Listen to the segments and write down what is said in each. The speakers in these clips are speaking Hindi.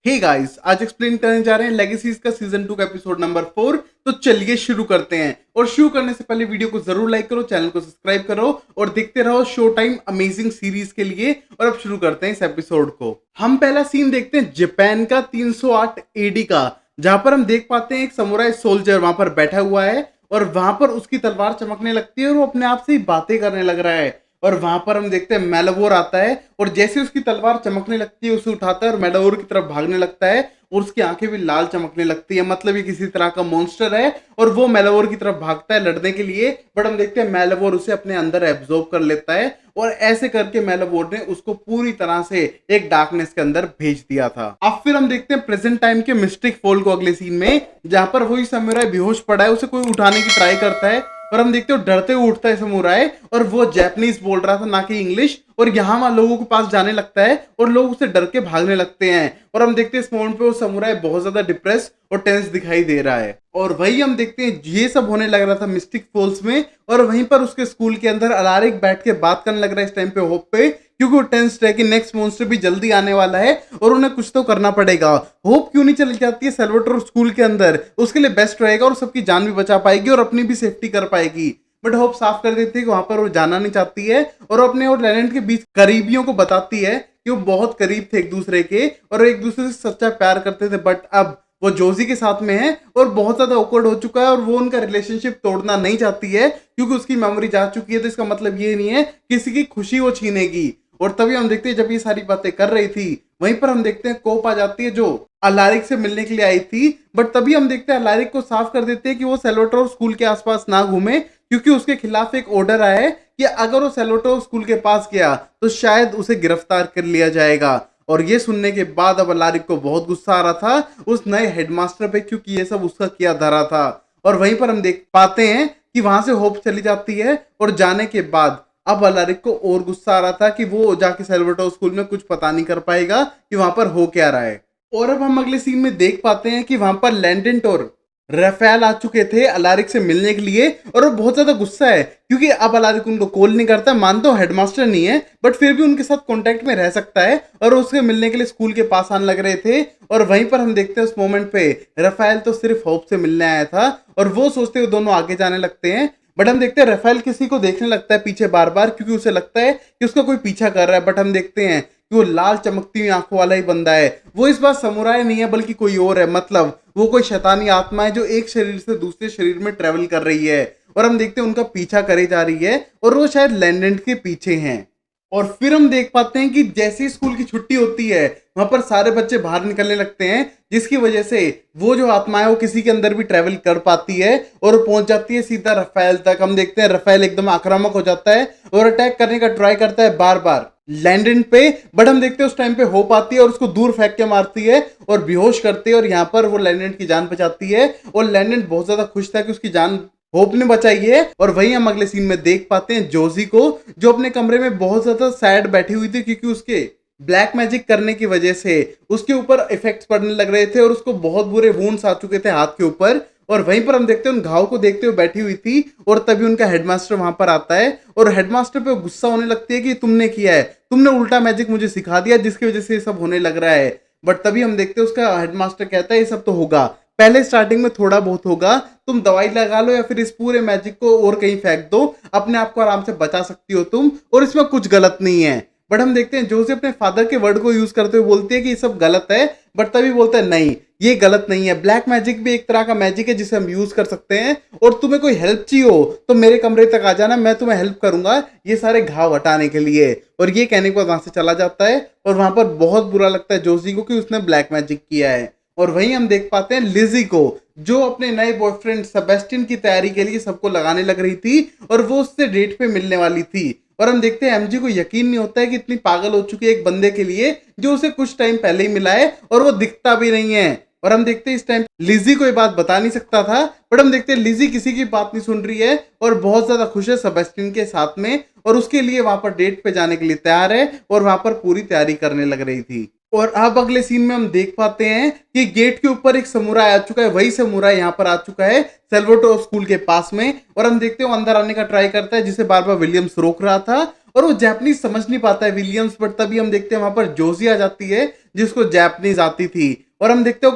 हे गाइस, आज एक्सप्लेन करने जा रहे हैं लेगेसीज का सीजन 2 का एपिसोड नंबर 4। तो चलिए शुरू करते हैं। और शुरू करने से पहले वीडियो को जरूर लाइक करो, चैनल को सब्सक्राइब करो और देखते रहो शो टाइम अमेजिंग सीरीज के लिए। और अब शुरू करते हैं इस एपिसोड को। हम पहला सीन देखते हैं जापान का 308 एडी का, जहां पर हम देख पाते हैं एक समुराई सोल्जर वहां पर बैठा हुआ है और वहां पर उसकी तलवार चमकने लगती है और वो अपने आप से ही बातें करने लग रहा है। और वहां पर हम देखते हैं मेलावोर आता है और जैसे उसकी तलवार चमकने लगती है उसे उठाता है और मेलावोर की तरफ भागने लगता है और उसकी आंखें भी लाल चमकने लगती है। मतलब ये किसी तरह का मॉन्स्टर है और वो मेलावोर की तरफ भागता है लड़ने के लिए। बट हम देखते हैं मेलावोर उसे अपने अंदर एब्जॉर्ब कर लेता है और ऐसे करके मेलावोर ने उसको पूरी तरह से एक डार्कनेस के अंदर भेज दिया था। अब फिर हम देखते हैं प्रेजेंट टाइम के मिस्टिक फॉल को अगले सीन में, जहां पर वही समुराई बेहोश पड़ा है, उसे कोई उठाने की ट्राई करता है और हम देखते हो डरते हुए उठता है समुराई और वो जापानीज बोल रहा था ना कि इंग्लिश। और यहाँ वहां लोगों के पास जाने लगता है और लोग उसे डर के भागने लगते हैं। और हम देखते हैं इस मोमेंट पे वो समुराई बहुत ज्यादा डिप्रेस और टेंस दिखाई दे रहा है। और वही हम देखते हैं ये सब होने लग रहा था मिस्टिक फॉल्स में। और वहीं पर उसके स्कूल के अंदर अलारिक बैठ के बात करने लग रहा है इस टाइम पे होप पे, क्योंकि वो टेंस्ड है कि नेक्स्ट मॉन्स्टर भी जल्दी आने वाला है और उन्हें कुछ तो करना पड़ेगा। होप क्यों नहीं चली जाती है सेल्वाटोर स्कूल के अंदर, उसके लिए बेस्ट रहेगा और सबकी जान भी बचा पाएगी और अपनी भी सेफ्टी कर पाएगी। बट होप साफ कर देती है कि वहां पर वो जाना नहीं चाहती है और अपने और लेनेंट के बीच करीबियों को बताती है कि वो बहुत करीब थे एक दूसरे के और एक दूसरे से सच्चा प्यार करते थे। बट अब वो जोजी के साथ में है और बहुत ज्यादा awkward हो चुका है और वो उनका रिलेशनशिप तोड़ना नहीं चाहती है क्योंकि उसकी मेमोरी जा चुकी है। तो इसका मतलब ये नहीं है किसी की खुशी वो छीनेगी। और तभी हम देखते हैं जब ये सारी बातें कर रही थी वहीं पर हम देखते हैं कोप आ जाती है जो अलारिक से मिलने के लिए आई थी। बट तभी हम देखते हैं अलारिक को साफ कर देते हैं कि वो सेल्वाटोर स्कूल के आसपास ना घूमे, क्योंकि उसके खिलाफ एक ऑर्डर आया है कि अगर वो सेल्वाटोर स्कूल के पास गया तो शायद उसे गिरफ्तार कर लिया जाएगा। और ये सुनने के बाद अब अलारिक को बहुत गुस्सा आ रहा था उस नए हेडमास्टर पे, क्योंकि ये सब उसका किया धरा था। और वहीं पर हम देख पाते हैं कि वहां से होप चली जाती है और जाने के बाद अब अलारिक को और गुस्सा आ रहा था कि वो जाके सेल्वाटोर स्कूल में कुछ पता नहीं कर पाएगा कि वहां पर हो क्या रहा है। और अब हम अगले सीन में देख पाते हैं कि वहां पर लैंडेंट और राफेल आ चुके थे अलारिक से मिलने के लिए और वो बहुत ज्यादा गुस्सा है क्योंकि अब अलारिक उनको कॉल नहीं करता। मानता हूँ हेडमास्टर नहीं है बट फिर भी उनके साथ कांटेक्ट में रह सकता है और उसके मिलने के लिए स्कूल के पास आने लग रहे थे। और वहीं पर हम देखते हैं उस मोमेंट पे राफेल तो सिर्फ होप से मिलने आया था और वो सोचते हुए दोनों आगे जाने लगते हैं। बट हम देखते हैं राफेल किसी को देखने लगता है पीछे बार बार, क्योंकि उसे लगता है कि उसका कोई पीछा कर रहा है। बट हम देखते हैं कि वो लाल चमकती हुई आंखों वाला ही बंदा है। वो इस बार समुराई नहीं है बल्कि कोई और है, मतलब वो कोई शैतानी आत्मा है जो एक शरीर से दूसरे शरीर में ट्रेवल कर रही है। और हम देखते हैं उनका पीछा करे जा रही है और वो शायद लैंडेंट के पीछे हैं। और फिर हम देख पाते हैं कि जैसे ही स्कूल की छुट्टी होती है वहां पर सारे बच्चे बाहर निकलने लगते हैं, जिसकी वजह से वो जो आत्मा है वो किसी के अंदर भी ट्रेवल कर पाती है और पहुंच जाती है सीधा राफेल तक। हम देखते हैं राफेल एकदम आक्रामक हो जाता है और अटैक करने का ट्राई करता है बार बार लैंडेंट पे। बट हम देखते हैं उस टाइम पे होप आती है और उसको दूर फेंक के मारती है और बेहोश करती है और यहाँ पर वो लैंडेंट की जान बचाती है। और लैंडेंट बहुत ज्यादा खुश था कि उसकी जान होप ने बचाई है। और वही हम अगले सीन में देख पाते हैं जोजी को, जो अपने कमरे में बहुत ज्यादा सैड बैठी हुई थी क्योंकि उसके ब्लैक मैजिक करने की वजह से उसके ऊपर इफेक्ट्स पड़ने लग रहे थे और उसको बहुत बुरे वुंड्स आ चुके थे हाथ के ऊपर। और वहीं पर हम देखते हैं उन घाव को देखते हुए बैठी हुई थी और तभी उनका हेडमास्टर वहां पर आता है और हेडमास्टर पे गुस्सा होने लगती है कि तुमने किया है, तुमने उल्टा मैजिक मुझे सिखा दिया जिसकी वजह से ये सब होने लग रहा है। बट तभी हम देखते हैं उसका हेडमास्टर कहता है ये सब तो होगा, पहले स्टार्टिंग में थोड़ा बहुत होगा, तुम दवाई लगा लो या फिर इस पूरे मैजिक को और कहीं फेंक दो, अपने आप को आराम से बचा सकती हो तुम और इसमें कुछ गलत नहीं है। बट हम देखते हैं जोसे अपने फादर के वर्ड को यूज करते हुए बोलती है कि ये सब गलत है। बट तभी बोलता है नहीं ये गलत नहीं है, ब्लैक मैजिक भी एक तरह का मैजिक है जिसे हम यूज कर सकते हैं और तुम्हें कोई हेल्प चाहिए हो तो मेरे कमरे तक आ जाना, मैं तुम्हें हेल्प करूंगा ये सारे घाव हटाने के लिए। और ये कहने के बाद वहां से चला जाता है और वहां पर बहुत बुरा लगता है जोशी को कि उसने ब्लैक मैजिक किया है। और वहीं हम देख पाते हैं लिजी को, जो अपने नए बॉयफ्रेंड सेबेस्टियन की तैयारी के लिए सबको लगाने लग रही थी और वो उससे डेट पे मिलने वाली थी। और हम देखते हैं एमजी को यकीन नहीं होता है कि इतनी पागल हो चुकी है एक बंदे के लिए जो उसे कुछ टाइम पहले ही मिला है और वो दिखता भी नहीं है। और हम देखते हैं इस टाइम लिजी को ये बात बता नहीं सकता था, बट हम देखते हैं लिजी किसी की बात नहीं सुन रही है और बहुत ज्यादा खुश है सेबेस्टियन के साथ में और उसके लिए वहां पर डेट पे जाने के लिए तैयार है और वहां पर पूरी तैयारी करने लग रही थी। और अब अगले सीन में हम देख पाते हैं कि गेट के ऊपर एक समुराई आ चुका है, वही समुराई यहाँ पर आ चुका है सेल्वाटोर स्कूल के पास में। और हम देखते हैं वो अंदर आने का ट्राई करता है जिसे बार बार विलियम्स रोक रहा था और वो जापानीज समझ नहीं पाता है विलियम्स, बट तभी हम देखते हैं वहां पर जोजी आ जाती है जिसको जापानीज आती थी, और हम देखते हो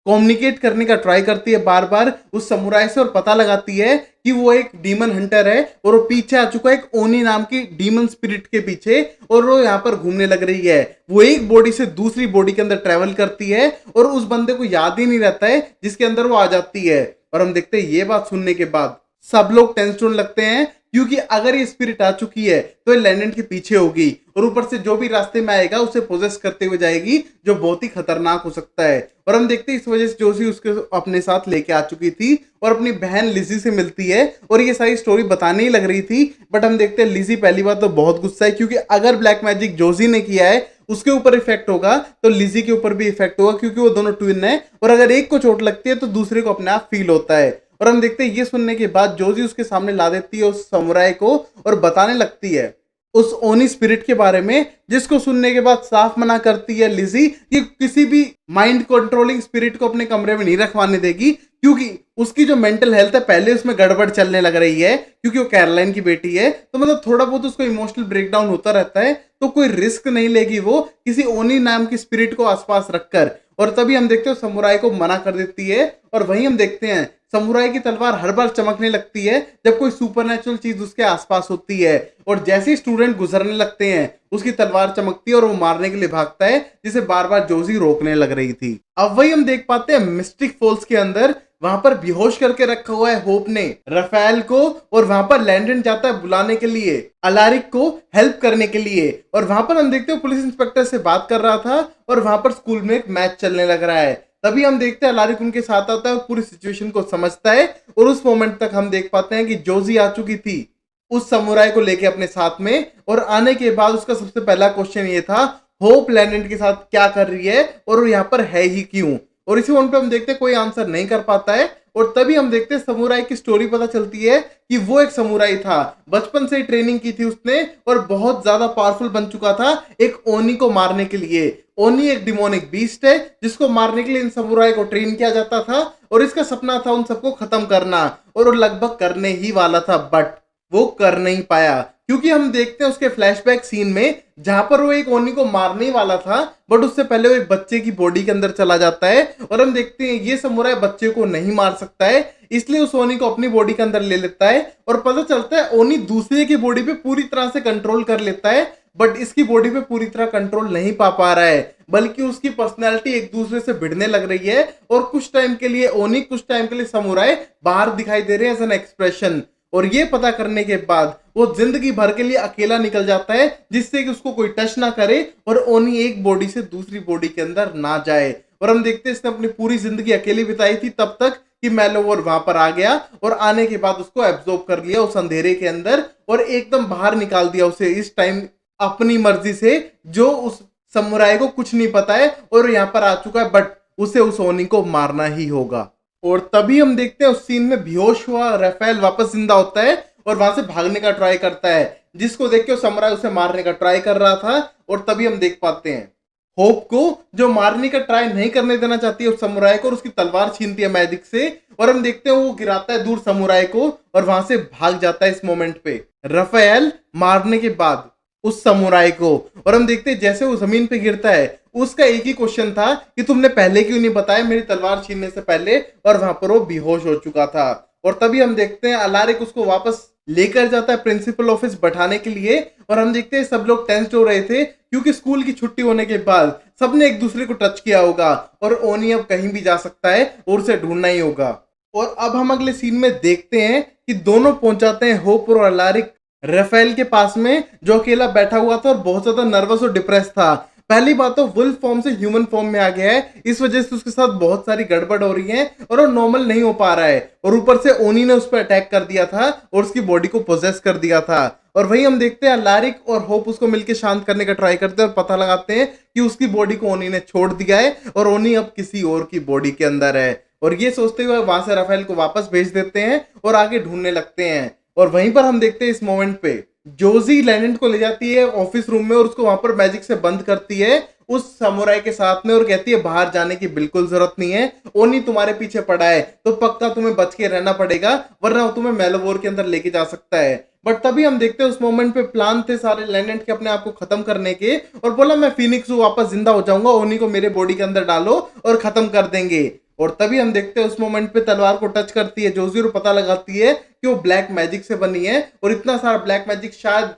कम्युनिकेट करने का ट्राई करती है बार बार उस समुराई से, और पता लगाती है कि वो एक डीमन हंटर है और वो पीछे आ चुका है एक ओनी नाम की डीमन स्पिरिट के पीछे, और वो यहाँ पर घूमने लग रही है। वो एक बॉडी से दूसरी बॉडी के अंदर ट्रेवल करती है और उस बंदे को याद ही नहीं रहता है जिसके अंदर वो आ जाती है। और हम देखते हैं ये बात सुनने के बाद सब लोग टेंस होने लगते हैं, क्योंकि अगर ये स्पिरिट आ चुकी है तो ये लैंडन के पीछे होगी और ऊपर से जो भी रास्ते में आएगा उसे पोजेस करते हुए जाएगी, जो बहुत ही खतरनाक हो सकता है। और हम देखते हैं इस वजह से जोशी उसके अपने साथ लेके आ चुकी थी और अपनी बहन लिजी से मिलती है और ये सारी स्टोरी बताने ही लग रही थी। बट हम देखते हैं लिजी पहली बात तो बहुत गुस्सा है, क्योंकि अगर ब्लैक मैजिक जोशी ने किया है उसके ऊपर इफेक्ट होगा तो लिजी के ऊपर भी इफेक्ट होगा, क्योंकि वो दोनों ट्विन है और अगर एक को चोट लगती है तो दूसरे को अपने आप फील होता है। और हम देखते हैं ये सुनने के बाद जोजी उसके सामने ला देती है उस समुराई को और बताने लगती है उस ओनी स्पिरिट के बारे में, जिसको सुनने के बाद साफ मना करती है लिजी कि किसी भी माइंड कंट्रोलिंग स्पिरिट को अपने कमरे में नहीं रखवाने देगी, क्योंकि उसकी जो मेंटल हेल्थ है पहले उसमें गड़बड़ चलने लग रही है, क्योंकि वो कैरोलाइन की बेटी है। तो मतलब थोड़ा बहुत उसको इमोशनल ब्रेकडाउन होता रहता है, तो कोई रिस्क नहीं लेगी वो किसी ओनी नाम की स्पिरिट को आसपास रखकर। और तभी हम देखते हैं समुराई को मना कर देती है, और वहीं हम देखते हैं समुराई की तलवार हर बार चमकने लगती है जब कोई सुपरनेचुरल चीज उसके आसपास होती है, और जैसे ही स्टूडेंट गुजरने लगते हैं उसकी तलवार चमकती है और वो मारने के लिए भागता है, जिसे बार बार जोजी रोकने लग रही थी। अब वही हम देख पाते हैं मिस्टिक फॉल्स के अंदर, वहां पर बेहोश करके रखा हुआ है होप ने राफेल को, और वहां पर लैंडन जाता है बुलाने के लिए अलारिक को हेल्प करने के लिए। और वहां पर हम देखते हैं पुलिस इंस्पेक्टर से बात कर रहा था और वहां पर स्कूल में एक मैच चलने लग रहा है। तभी हम देखते हैं अलारिक उनके साथ आता है और पूरी सिचुएशन को समझता है, और उस मोमेंट तक हम देख पाते हैं कि जोजी आ चुकी थी उस समुराई को लेके अपने साथ में, और आने के बाद उसका सबसे पहला क्वेश्चन ये था होप लैंडन के साथ क्या कर रही है और वो यहाँ पर है ही क्यों। और इसी मोमेंट पे हम देखते हैं कोई आंसर नहीं कर पाता है, और तभी हम देखते हैं समुराई की स्टोरी पता चलती है कि वो एक समुराई था, बचपन से ही ट्रेनिंग की थी उसने और बहुत ज्यादा पावरफुल बन चुका था एक ओनी को मारने के लिए। ओनी एक डिमोनिक बीस्ट है जिसको मारने के लिए इन समुराई को ट्रेन किया जाता था, और इसका सपना था उन सबको खत्म करना, और वो लगभग करने ही वाला था, बट वो कर नहीं पाया, क्योंकि हम देखते हैं उसके फ्लैशबैक सीन में जहां पर वो एक ओनी को मारने ही वाला था, बट उससे पहले वो एक बच्चे की बॉडी के अंदर चला जाता है, और हम देखते हैं ये समुराई बच्चे को नहीं मार सकता है, इसलिए उस ओनी को अपनी बॉडी के अंदर ले लेता है, और पता चलता है ओनी दूसरे की बॉडी पे पूरी तरह से कंट्रोल कर लेता है, बट इसकी बॉडी पे पूरी तरह कंट्रोल नहीं पा रहा है, बल्कि उसकी पर्सनैलिटी एक दूसरे से भिड़ने लग रही है, और कुछ टाइम के लिए ओनी, कुछ टाइम के लिए समुराई बाहर दिखाई दे रहे हैं एज एन एक्सप्रेशन। और ये पता करने के बाद वो जिंदगी भर के लिए अकेला निकल जाता है, जिससे कि उसको कोई टच ना करे और ओनी एक बॉडी से दूसरी बॉडी के अंदर ना जाए। और हम देखते हैं इसने अपनी पूरी जिंदगी अकेली बिताई थी तब तक कि मेलोवर वहां पर आ गया, और आने के बाद उसको एब्जॉर्ब कर लिया उस अंधेरे के अंदर और एकदम बाहर निकाल दिया उसे इस टाइम अपनी मर्जी से, जो उस समुराई को कुछ नहीं पता है और यहाँ पर आ चुका है, बट उसे उस ओनी को मारना ही होगा। और तभी हम देखते हैं उस सीन में बेहोश हुआ राफेल वापस जिंदा होता है और वहां से भागने का ट्राई करता है, जिसको देख के वो समुराई उसे मारने का ट्राई कर रहा था। और तभी हम देख पाते हैं होप को, जो मारने का ट्राई नहीं करने देना चाहती है उस समुराई को, और उसकी तलवार छीनती है मैजिक से, और हम देखते हैं वो गिराता है दूर समुराई को और वहां से भाग जाता है इस मोमेंट पे राफेल मारने के बाद उस समुराई को। और हम देखते हैं जैसे वो जमीन पे गिरता है उसका एक ही क्वेश्चन था कि तुमने पहले क्यों नहीं बताया मेरी तलवार छीनने से पहले, और वहां पर वो बेहोश हो चुका था। और तभी हम देखते हैं अलारिक उसको वापस लेकर जाता है प्रिंसिपल ऑफिस बैठाने के लिए, और हम देखते हैं सब लोग टेंस्ड हो रहे थे क्योंकि स्कूल की छुट्टी होने के बाद सबने एक दूसरे को टच किया होगा और ओनी अब कहीं भी जा सकता है और उसे ढूंढना ही होगा। और अब हम अगले सीन में देखते हैं कि दोनों पहुंच जाते हैं होप और अलारिक राफेल के पास में, जो अकेला बैठा हुआ था और बहुत ज्यादा नर्वस और डिप्रेस था। पहली बात तो वुल्फ फॉर्म से ह्यूमन फॉर्म में आ गया है, इस वजह से उसके साथ बहुत सारी गड़बड़ हो रही है और वो नॉर्मल नहीं हो पा रहा है, और ऊपर से ओनी ने उस पर अटैक कर दिया था और उसकी बॉडी को पोजेस कर दिया था। और वही हम देखते हैं लारिक और होप उसको मिलकर शांत करने का ट्राई करते हैं और पता लगाते हैं कि उसकी बॉडी को ओनी ने छोड़ दिया है और ओनी अब किसी और की बॉडी के अंदर है। और ये सोचते हुए वहां से राफेल को वापस भेज देते हैं और आगे ढूंढने लगते हैं। और वहीं पर हम देखते हैं इस मोमेंट पे जोजी लैंडेंट को ले जाती है ऑफिस रूम में और उसको वहां पर मैजिक से बंद करती है उस समुराई के साथ में, और कहती है बाहर जाने की बिल्कुल जरूरत नहीं है, ओनी तुम्हारे पीछे पड़ा है तो पक्का तुम्हें बच के रहना पड़ेगा, वरना वो तुम्हें मेलोवोर के अंदर लेके जा सकता है। बट तभी हम देखते हैं उस मोमेंट पे प्लान थे सारे लैंडेंट के अपने आप को खत्म करने के, और बोला मैं फिनिक्स हूँ, वापस जिंदा हो जाऊंगा, उन्हीं को मेरे बॉडी के अंदर डालो और खत्म कर देंगे। और तभी हम देखते हैं उस मोमेंट पे तलवार को टच करती है जोजी और पता लगाती है कि वो ब्लैक मैजिक से बनी है, और इतना सारा ब्लैक मैजिक शायद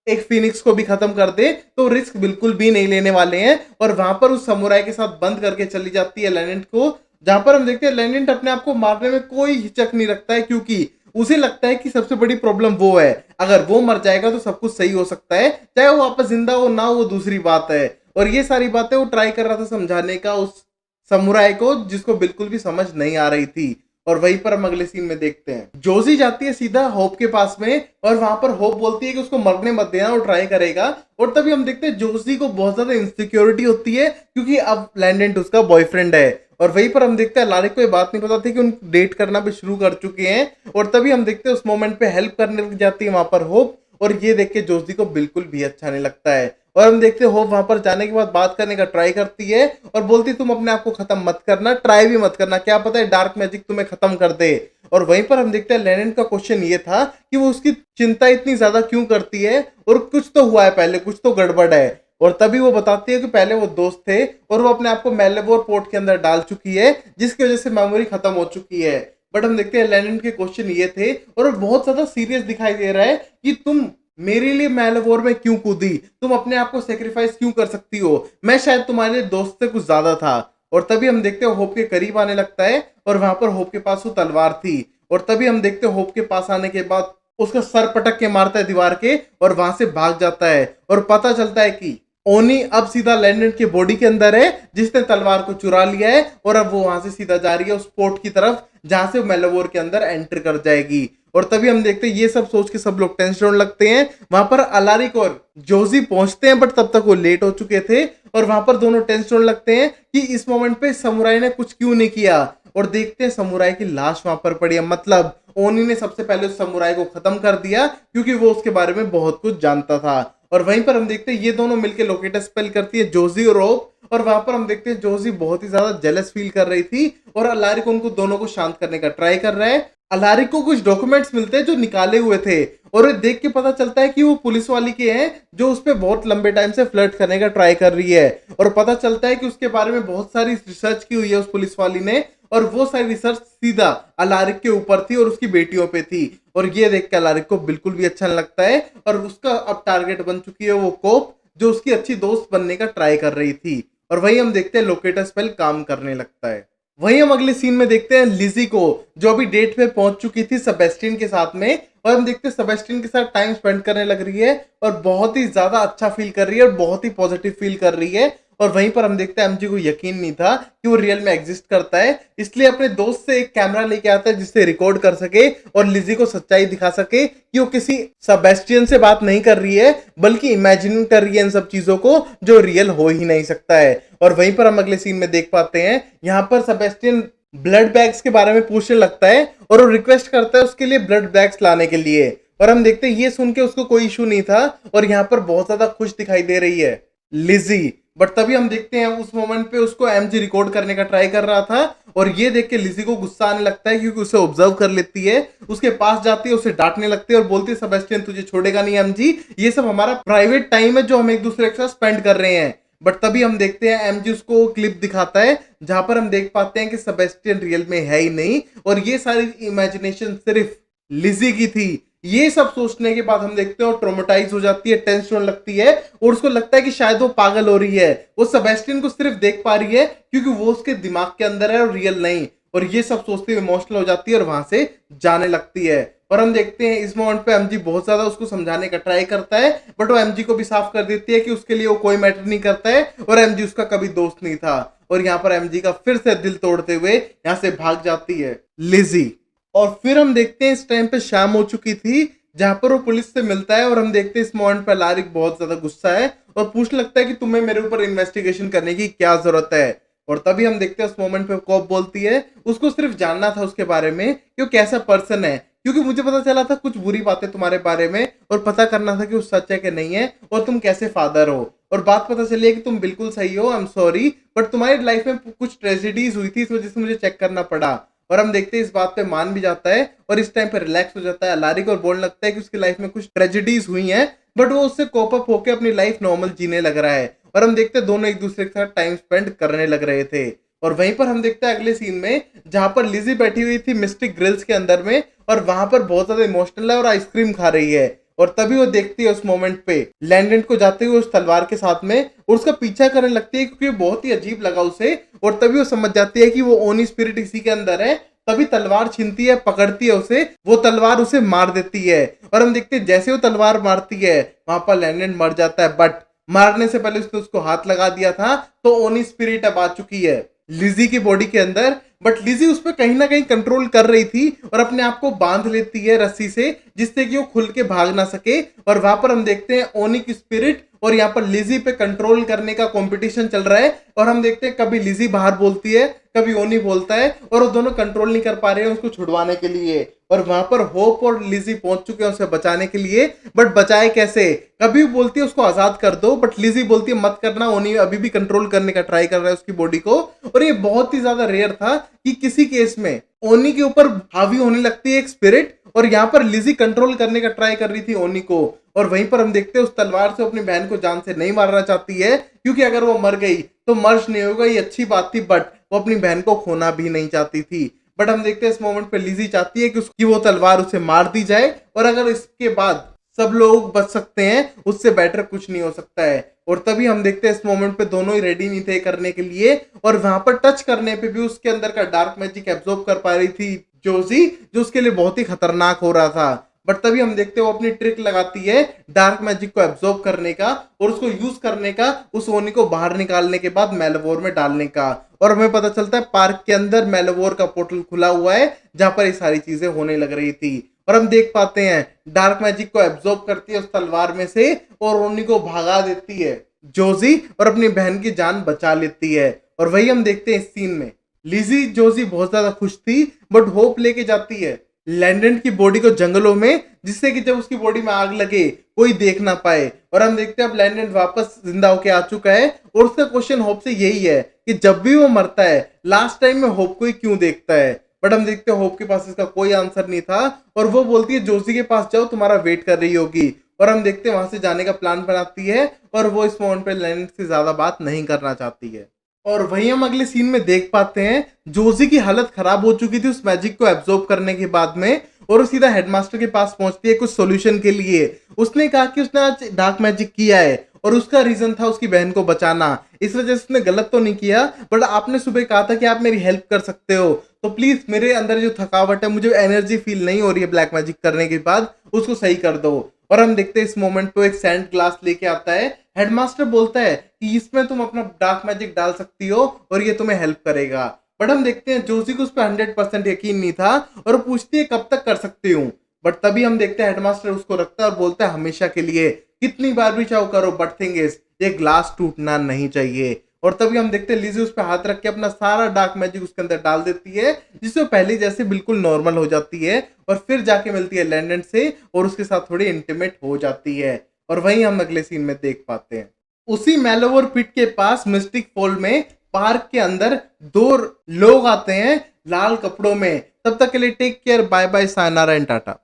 एक फिनिक्स को भी खत्म कर दे, तो रिस्क बिल्कुल भी नहीं लेने वाले हैं। और वहां पर उस समुराई के साथ बंद करके चली जाती है लेनेंट को, जहां पर हम देखते हैं लेनेंट अपने आप को मारने में कोई हिचक नहीं रखता है, क्योंकि उसे लगता है कि सबसे बड़ी प्रॉब्लम वो है, अगर वो मर जाएगा तो सब कुछ सही हो सकता है, चाहे वो वापस जिंदा हो ना, वो दूसरी बात है। और ये सारी बातें वो ट्राई कर रहा था समझाने का उस समुराई को, जिसको बिल्कुल भी समझ नहीं आ रही थी। और वहीं पर हम अगले सीन में देखते हैं जोजी जाती है सीधा होप के पास में, और वहां पर होप बोलती है कि उसको मरने मत देना, वो ट्राई करेगा। और तभी हम देखते हैं जोजी को बहुत ज्यादा इनसिक्योरिटी होती है, क्योंकि अब लैंडेंट उसका बॉयफ्रेंड है। और वहीं पर हम देखते हैं लारिक को ये बात नहीं पता थी कि उन डेट करना भी शुरू कर चुके हैं। और तभी हम देखते हैं उस मोमेंट पे हेल्प करने लग जाती है वहां पर होप, और ये देख के जोजी को बिल्कुल भी अच्छा नहीं लगता है। और हम देखते हैं होप वहां पर जाने के बाद बात करने का ट्राई करती है, और बोलती है तुम अपने आप को खत्म मत करना, ट्राई भी मत करना, क्या पता है डार्क मैजिक तुम्हें खत्म कर दे। और वहीं पर हम देखते हैं लेनेंट का क्वेश्चन ये था कि वो उसकी चिंता इतनी ज्यादा क्यों करती है, और कुछ तो हुआ है पहले, कुछ तो गड़बड़ है। और तभी वो बताती है कि पहले वो दोस्त थे और वो अपने आप को मेलेवोर पोर्ट के अंदर डाल चुकी है, जिसकी वजह से मेमोरी खत्म हो चुकी है। बट हम देखते हैं लेनेंट के क्वेश्चन ये थे, और वो बहुत ज्यादा सीरियस दिखाई दे रहा है कि तुम मेरे लिए मेलेवोर में क्यों कूदी, तुम अपने आप को सेक्रीफाइस क्यों कर सकती हो, मैं शायद तुम्हारे दोस्त से कुछ ज्यादा था। और तभी हम देखते हैं होप के करीब आने लगता है, और वहां पर होप के पास वो तलवार थी। और तभी हम देखते हैं होप के पास आने के बाद उसका सर पटक के मारता है दीवार के, और वहां से भाग जाता है। और पता चलता है कि ओनी अब सीधा लैंडेंट के बॉडी के अंदर है, जिसने तलवार को चुरा लिया है, और अब वो वहां से सीधा जा रही है उस पोर्ट की तरफ, जहां से मेलेवोर के अंदर एंटर कर जाएगी। और तभी हम देखते हैं ये सब सोच के सब लोग टेंशन होने लगते हैं। वहां पर अलारिक और जोजी पहुंचते हैं, बट तब तक वो लेट हो चुके थे, और वहां पर दोनों टेंशन होने लगते हैं कि इस मोमेंट पे समुराई ने कुछ क्यों नहीं किया। और देखते हैं समुराई की लाश वहां पर पड़ी है, मतलब ओनी ने सबसे पहले उस समुराई को खत्म कर दिया, क्योंकि वो उसके बारे में बहुत कुछ जानता था। और वहीं पर हम देखते हैं ये दोनों मिलकर लोकेटर स्पेल करती है जोजी और रोप, और वहां पर हम देखते हैं जोजी बहुत ही ज्यादा जेलस फील कर रही थी, और अलारिक उनको दोनों को शांत करने का ट्राई कर रहा है। अलारिक को कुछ डॉक्यूमेंट्स मिलते हैं जो निकाले हुए थे, और ये देख के पता चलता है कि वो पुलिस वाली के हैं जो उस पर बहुत लंबे टाइम से फ्लर्ट करने का ट्राई कर रही है। और पता चलता है कि उसके बारे में बहुत सारी रिसर्च की हुई है उस पुलिस वाली ने, और वो सारी रिसर्च सीधा अलारिक के ऊपर थी और उसकी बेटियों पे थी। और ये देख के अलारिक को बिल्कुल भी अच्छा नहीं लगता है, और उसका अब टारगेट बन चुकी है वो कोप, जो उसकी अच्छी दोस्त बनने का ट्राई कर रही थी। और वही हम देखते हैं लोकेटर स्पेल काम करने लगता है। वहीं हम अगले सीन में देखते हैं लिजी को, जो अभी डेट पे पहुंच चुकी थी सेबेस्टियन के साथ में, और हम देखते हैं सेबेस्टियन के साथ टाइम स्पेंड करने लग रही है, और बहुत ही ज्यादा अच्छा फील कर रही है, और बहुत ही पॉजिटिव फील कर रही है। और वहीं पर हम देखते हैं एमजी को यकीन नहीं था कि वो रियल में एग्जिस्ट करता है, इसलिए अपने दोस्त से एक कैमरा लेके आता है जिससे रिकॉर्ड कर सके और लिजी को सच्चाई दिखा सके कि वो किसी सेबेस्टियन से बात नहीं कर रही है, बल्कि इमेजिन कर रही है इन सब चीजों को जो रियल हो ही नहीं सकता है। और वहीं पर हम अगले सीन में देख पाते हैं यहाँ पर सेबेस्टियन ब्लड बैग्स के बारे में पूछने लगता है, और वो रिक्वेस्ट करता है उसके लिए ब्लड बैग्स लाने के लिए। और हम देखते हैं ये सुन के उसको कोई इशू नहीं था, और यहाँ पर बहुत ज्यादा खुश दिखाई दे रही है लिजी। बट तभी हम देखते हैं उस मोमेंट पे उसको एमजी रिकॉर्ड करने का ट्राई कर रहा था, और ये देख के लिजी को गुस्सा आने लगता है, क्योंकि उसे ऑब्जर्व कर लेती है, उसके पास जाती है, उसे डांटने लगती है और बोलती है सेबेस्टियन तुझे छोड़ेगा नहीं एमजी, ये सब हमारा प्राइवेट टाइम है जो हम एक दूसरे के साथ स्पेंड कर रहे हैं। बट तभी हम देखते हैं एमजी उसको क्लिप दिखाता है, जहां पर हम देख पाते हैं कि सेबेस्टियन रियल में है ही नहीं, और ये सारी इमेजिनेशन सिर्फ लिजी की थी। ये सब सोचने के बाद हम देखते हैं वो ट्रोमेटाइज हो जाती है, टेंशन होने लगती है, और उसको लगता है कि शायद वो पागल हो रही है, वो सेबेस्टियन को सिर्फ देख पा रही है क्योंकि वो उसके दिमाग के अंदर है और रियल नहीं। और ये सब सोचते हुए इमोशनल हो जाती है और वहां से जाने लगती है। और हम देखते हैं इस मोमेंट पे एमजी बहुत ज्यादा उसको समझाने का ट्राई करता है, बट वो एमजी को भी साफ कर देती है कि उसके लिए वो कोई मैटर नहीं करता है, और एमजी उसका कभी दोस्त नहीं था। और यहाँ पर एमजी का फिर से दिल तोड़ते हुए यहाँ से भाग जाती है लिजी। और फिर हम देखते हैं इस टाइम पे शाम हो चुकी थी, जहां पर वो पुलिस से मिलता है, और हम देखते हैं इस मोमेंट पर लारिक बहुत ज्यादा गुस्सा है और पूछने लगता है कि तुम्हें मेरे ऊपर इन्वेस्टिगेशन करने की क्या जरूरत है। और तभी हम देखते हैं उस मोमेंट पे कॉप बोलती है उसको सिर्फ जानना था उसके बारे में कि वो कैसा पर्सन है, क्योंकि मुझे पता चला था कुछ बुरी बातें तुम्हारे बारे में, और पता करना था कि वो सच है कि नहीं है, और तुम कैसे फादर हो। और बात पता चली है कि तुम बिल्कुल सही हो, आई एम सॉरी, बट तुम्हारी लाइफ में कुछ ट्रेजेडीज हुई थी, इस वजह से मुझे चेक करना पड़ा। और हम देखते हैं इस बात पे मान भी जाता है और इस टाइम पे रिलैक्स हो जाता है अलारिक और बोलने लगता है कि उसकी लाइफ में कुछ ट्रेजेडीज हुई हैं, बट वो उससे कोप अप होकर अपनी लाइफ नॉर्मल जीने लग रहा है। और हम देखते हैं दोनों एक दूसरे के साथ टाइम स्पेंड करने लग रहे थे। और वहीं पर हम देखते हैं अगले सीन में जहां पर लिज़ी बैठी हुई थी मिस्टिक ग्रिल्स के अंदर में और वहां पर बहुत ज्यादा इमोशनल है और आइसक्रीम खा रही है। और तभी वो देखती है उस मोमेंट पे लैंडन को जाते हुए उस तलवार के साथ में और उसका पीछा करने लगती है क्योंकि बहुत ही अजीब लगा उसे। और तभी वो समझ जाती है कि वो ओनी स्पिरिट इसी के अंदर है। तभी तलवार छीनती है, पकड़ती है उसे, वो तलवार उसे मार देती है। और हम देखते हैं जैसे वो तलवार मारती है वहां पर लैंडन मर जाता है, बट मारने से पहले उसने उसको हाथ लगा दिया था तो ओनी स्पिरिट अब आ चुकी है लिज़ी की बॉडी के अंदर। बट लिज़ी उस पर कहीं ना कहीं कंट्रोल कर रही थी और अपने आप को बांध लेती है रस्सी से जिससे कि वो खुल के भाग ना सके। और वहां पर हम देखते हैं ओनी की स्पिरिट और यहाँ पर लिज़ी पे कंट्रोल करने का कंपटीशन चल रहा है। और हम देखते हैं कभी लिज़ी बाहर बोलती है, कभी ओनी बोलता है और वो दोनों कंट्रोल नहीं कर पा रहे हैं उसको छुड़वाने के लिए। और वहां पर होप और लिज़ी पहुंच चुके हैं उसे बचाने के लिए, बट बचाए कैसे? कभी बोलती है उसको आजाद कर दो, बट लिज़ी बोलती है मत करना, ओनी अभी भी कंट्रोल करने का ट्राई कर रहा है उसकी बॉडी को। और ये बहुत ही ज्यादा रेयर था कि किसी केस में ओनी के ऊपर हावी होने लगती है एक स्पिरिट और यहाँ पर लिज़ी कंट्रोल करने का ट्राई कर रही थी ओनी को। और वहीं पर हम देखते हैं उस तलवार से अपनी बहन को जान से नहीं मारना चाहती है क्योंकि अगर वो मर गई तो मर्ज नहीं होगा, ये अच्छी बात थी, बट वो अपनी बहन को खोना भी नहीं चाहती थी। बट हम देखते हैं इस मोमेंट पे लिज़ी चाहती है कि उसकी वो तलवार उसे मार दी जाए और अगर इसके बाद सब लोग बच सकते हैं उससे बेटर कुछ नहीं हो सकता है। और तभी हम देखते हैं इस मोमेंट पे दोनों ही रेडी नहीं थे करने के लिए और वहां पर टच करने पे भी उसके अंदर का डार्क मैजिक एब्जॉर्ब कर पा रही थी जोजी, जो उसके लिए बहुत ही खतरनाक हो रहा था। बट तभी हम देखते हैं वो अपनी ट्रिक लगाती है डार्क मैजिक को एब्जॉर्ब करने का और उसको यूज करने का उस ओनी को बाहर निकालने के बाद मेलवोर में डालने का। और हमें पता चलता है पार्क के अंदर मेलवोर का पोर्टल खुला हुआ है जहां पर ये सारी चीजें होने लग रही थी। और हम देख पाते हैं डार्क मैजिक को एब्जॉर्ब करती है उस तलवार में से और ओनी को भगा देती है जोजी और अपनी बहन की जान बचा लेती है। और वही हम देखते हैं इस सीन में लिज़ी जोजी बहुत ज्यादा खुश थी बट होप लेके जाती है लैंडन की बॉडी को जंगलों में जिससे कि जब उसकी बॉडी में आग लगे कोई देख ना पाए। और हम देखते हैं अब लैंडन वापस जिंदा होके आ चुका है और उसका क्वेश्चन होप से यही है कि जब भी वो मरता है लास्ट टाइम में होप को ही क्यों देखता है। बट हम देखते हैं होप के पास इसका कोई आंसर नहीं था और वो बोलती है जोजी के पास जाओ, तुम्हारा वेट कर रही होगी। और हम देखते हैं वहां से जाने का प्लान बनाती है और वो इस मोमेंट पे लैंडन से ज्यादा बात नहीं करना चाहती है। और वहीं हम अगले सीन में देख पाते हैं जोजी की हालत खराब हो चुकी थी उस मैजिक को एब्जॉर्ब करने के बाद में और वो सीधा हेडमास्टर के पास पहुंचती है कुछ सॉल्यूशन के लिए। उसने कहा कि उसने आज डार्क मैजिक किया है और उसका रीजन था उसकी बहन को बचाना, इस वजह से उसने गलत तो नहीं किया, बट आपने सुबह कहा था कि आप मेरी हेल्प कर सकते हो, तो प्लीज मेरे अंदर जो थकावट है, मुझे एनर्जी फील नहीं हो रही है ब्लैक मैजिक करने के बाद, उसको सही कर दो। और हम देखते हैं इस मोमेंट पे एक सैंड ग्लास लेके आता है। हेडमास्टर बोलता है कि इसमें तुम अपना डार्क मैजिक डाल सकती हो और ये तुम्हें हेल्प करेगा। बट हम देखते हैं जोजी को उस पर 100% यकीन नहीं था और वो पूछती है कब तक कर सकती हूँ। बट तभी हम देखते हैं हेडमास्टर उसको रखता है और बोलता है हमेशा के लिए, कितनी बार भी चाहो करो, बट थिंग इज ये ग्लास टूटना नहीं चाहिए। और तभी हम देखते हैं लिज़ी उस पर हाथ रख के अपना सारा डार्क मैजिक उसके अंदर डाल देती है जिससे पहले जैसे बिल्कुल नॉर्मल हो जाती है और फिर जाके मिलती है लैंडन से और उसके साथ थोड़ी इंटीमेट हो जाती है। और वहीं हम अगले सीन में देख पाते हैं उसी मेलोवर पिट के पास मिस्टिक फॉल में पार्क के अंदर दो लोग आते हैं लाल कपड़ों में। तब तक के लिए take care, bye bye, sayonara and Tata.